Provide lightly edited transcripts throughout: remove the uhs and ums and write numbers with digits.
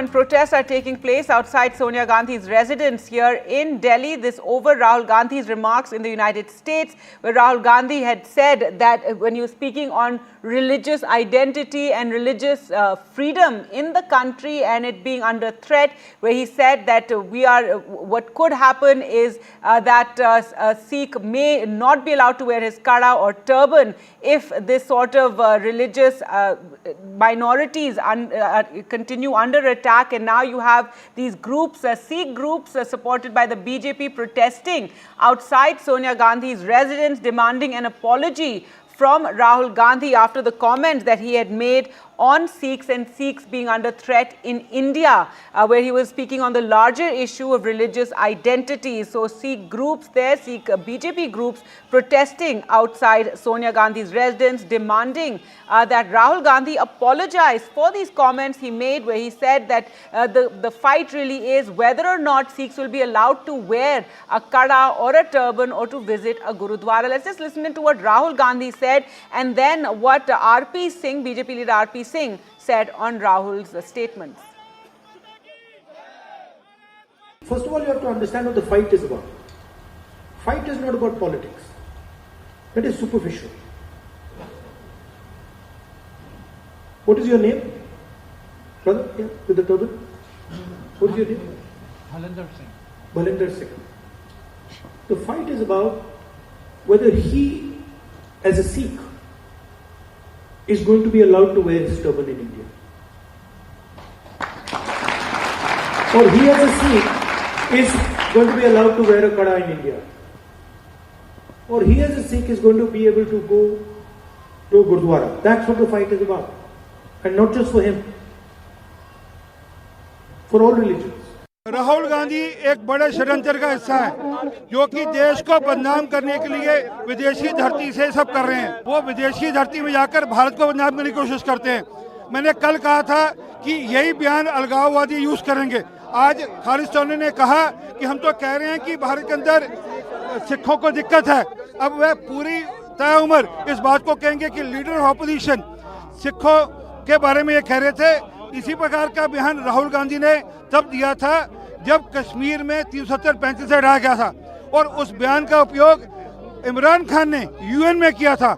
And protests are taking place outside Sonia Gandhi's residence here in Delhi. This over Rahul Gandhi's remarks in the United States, where Rahul Gandhi had said that when he was speaking on religious identity and religious freedom in the country and it being under threat, where he said that what could happen is that a Sikh may not be allowed to wear his kada or turban if this sort of religious minorities continue under attack. And now you have these groups, Sikh groups supported by the BJP, protesting outside Sonia Gandhi's residence, demanding an apology from Rahul Gandhi after the comments that he had made on Sikhs and Sikhs being under threat in India, where he was speaking on the larger issue of religious identity. So Sikh groups there, Sikh BJP groups protesting outside Sonia Gandhi's residence, demanding that Rahul Gandhi apologize for these comments he made, where he said that the fight really is whether or not Sikhs will be allowed to wear a kada or a turban or to visit a Gurudwara. Let's just listen to what Rahul Gandhi said and then what RP Singh, BJP leader RP Singh, said on Rahul's statements. First of all, you have to understand what the fight is about. Fight is not about politics. That is superficial. What is your name? Brother, yeah, with the turban? What is your name? Bhalinder Singh. Bhalinder Singh. The fight is about whether he, as a Sikh, is going to be allowed to wear his turban in India. Or he as a Sikh is going to be allowed to wear a kada in India. Or he as a Sikh is going to be able to go to Gurdwara. That's what the fight is about. And not just for him. For all religions. Rahul Gandhi एक बड़े षड्यंत्र का हिस्सा है जो कि देश को बदनाम करने के लिए विदेशी धरती से सब कर रहे हैं। वो विदेशी धरती में जाकर भारत को बदनाम करने की कोशिश करते हैं। मैंने कल कहा था कि यही बयान अलगाववादी यूज करेंगे। आज खालिस्तानी ने कहा कि हम तो कह रहे हैं कि भारत के अंदर सिखों को दिक्कत है। अब वह पूरी तय उम्र इस बात को कहेंगे कि लीडर ऑफ ऑपोजिशन सिखों के बारे में ये कह रहे थे। इसी प्रकार का बयान राहुल गांधी ने तब दिया था जब कश्मीर में 370-35 से हटाया गया था और उस बयान का उपयोग इमरान खान ने यूएन में किया था।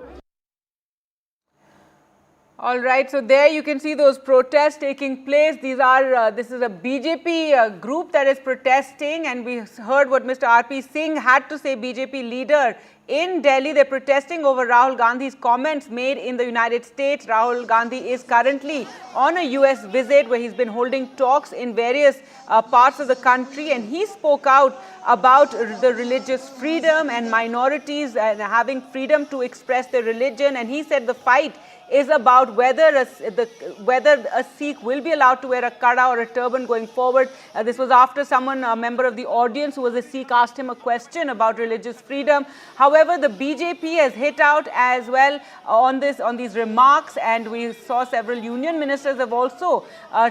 All right, so there you can see those protests taking place. This is a BJP group that is protesting, and we heard what Mr. RP Singh had to say, BJP leader in Delhi. They're protesting over Rahul Gandhi's comments made in the United States. Rahul Gandhi is currently on a US visit where he's been holding talks in various parts of the country, and he spoke out about the religious freedom and minorities and having freedom to express their religion. And he said the fight is about whether a Sikh will be allowed to wear a kada or a turban going forward. This was after someone, a member of the audience who was a Sikh, asked him a question about religious freedom. However, the BJP has hit out as well on these remarks, and we saw several union ministers have also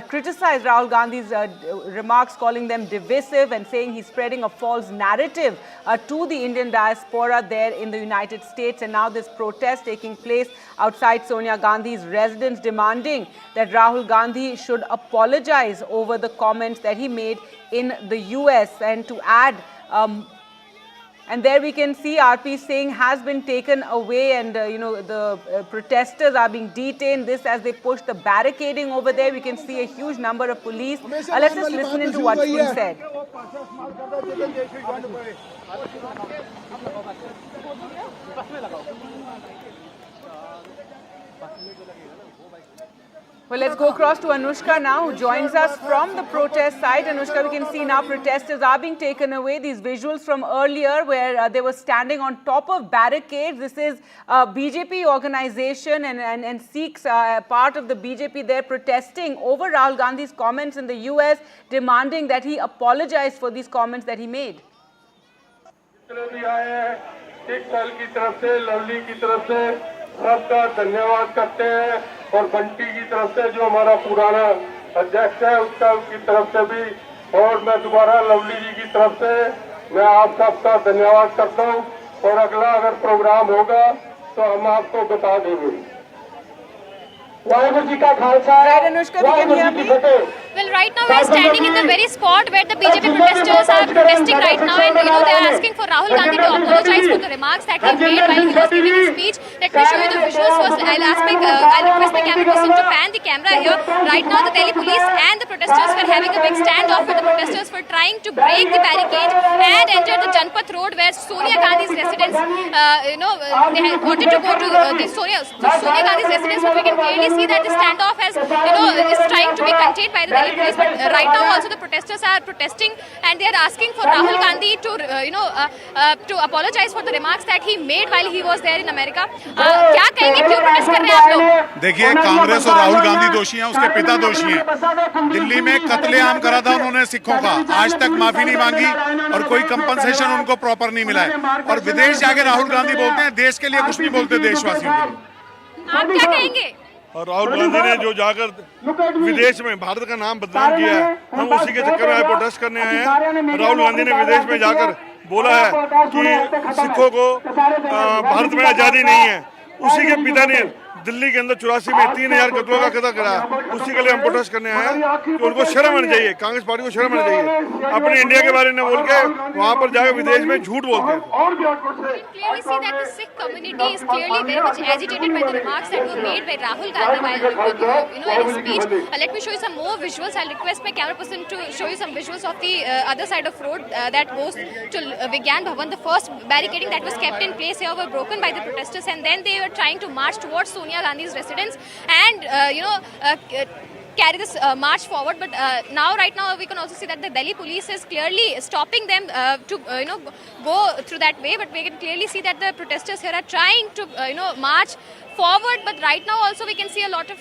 criticized Rahul Gandhi's remarks, calling them divisive and saying he's spreading a false narrative to the Indian diaspora there in the United States. And now this protest taking place outside Sonia Gandhi's residence, demanding that Rahul Gandhi should apologize over the comments that he made in the US. And to add, and there we can see RP Singh has been taken away, and the protesters are being detained. This as they push the barricading over there. We can see a huge number of police. Let's just listen into what he said. Well, let's go across to Anushka now, who joins us from the protest site. Anushka, we can see now protesters are being taken away. These visuals from earlier where they were standing on top of barricades. This is a BJP organization and Sikhs, part of the BJP there, protesting over Rahul Gandhi's comments in the US, demanding that he apologize for these comments that he made. सबका धन्यवाद करते हैं और बंटी की तरफ से जो हमारा पुराना अध्यक्ष है उसका की तरफ से भी, और मैं दोबारा लवली जी की तरफ से मैं आप सबका धन्यवाद करता हूं। और अगला अगर प्रोग्राम होगा तो हम आपको बता देंगे। वाहेगुरु जी का Khalsa, Right, Anushka, we can Waheguru hear जी की me? Fateh. Well, right now we are standing in the very spot where the BJP protesters are protesting right now, and they are asking for Rahul Gandhi to apologize for the remarks that he made while he was giving his speech. Let me show you the visuals first. I'll request the camera person to pan the camera here. Right now, the Delhi police and the protesters were having a big standoff, where the protesters were trying to break the barricade and enter the Janpath Road, where Sonia Gandhi's residence, they had wanted to go to the Sonia Gandhi's residence, but we can clearly see that the standoff has, is trying to be contained by the Delhi police. But right now also the protesters are protesting, and they are asking for Rahul Gandhi to, to apologize for the remarks that he made while he was there in America. क्या कहेंगे, क्यों protest कर रहे हैं आप लोग? देखिए, कांग्रेस और राहुल गांधी दोषी हैं, उसके पिता दोषी हैं। दिल्ली में कत्लेआम करा था उन्होंने सिखों का, आज तक माफी नहीं मांगी और कोई कंपनसेशन उनको प्रॉपर नहीं मिला है। और विदेश जाके राहुल गांधी बोलते हैं देश के लिए कुछ नहीं बोलते देशवासियों के लिए। आप क्या कहेंगे? और राहुल गांधी ने जो जाकर विदेश में भारत का नाम बदनाम किया है, हम उसी के चक्कर में आए, प्रोटेस्ट करने आए हैं। राहुल गांधी ने विदेश में जाकर बोला है कि सिखों को भारत में आज़ादी नहीं है। उसी के पिता ने दिल्ली के अंदर 84 में 3000 कत्लों का कत्ल कराया। उसी के लिए हम प्रोटेस्ट करने आए हैं कि उनको शर्म आनी चाहिए, कांग्रेस पार्टी को शर्म आनी चाहिए। अपने इंडिया के बारे में बोल के वहाँ पर जाकर विदेश में झूठ बोलते हैं। Clearly see that the Sikh community is clearly very much agitated by the remarks that were made by Rahul Gandhi while in his speech. Let me show you some more visuals. I'll request my camera person to show you some visuals of the other side of road that goes to Vigyan Bhavan. The first barricading that was kept in place here were broken by the protesters, and then they were trying to march towards Sonia Gandhi's residence and carry this march forward. But right now we can also see that the Delhi police is clearly stopping them to go through that way. But we can clearly see that the protesters here are trying to march forward. But right now also we can see a lot of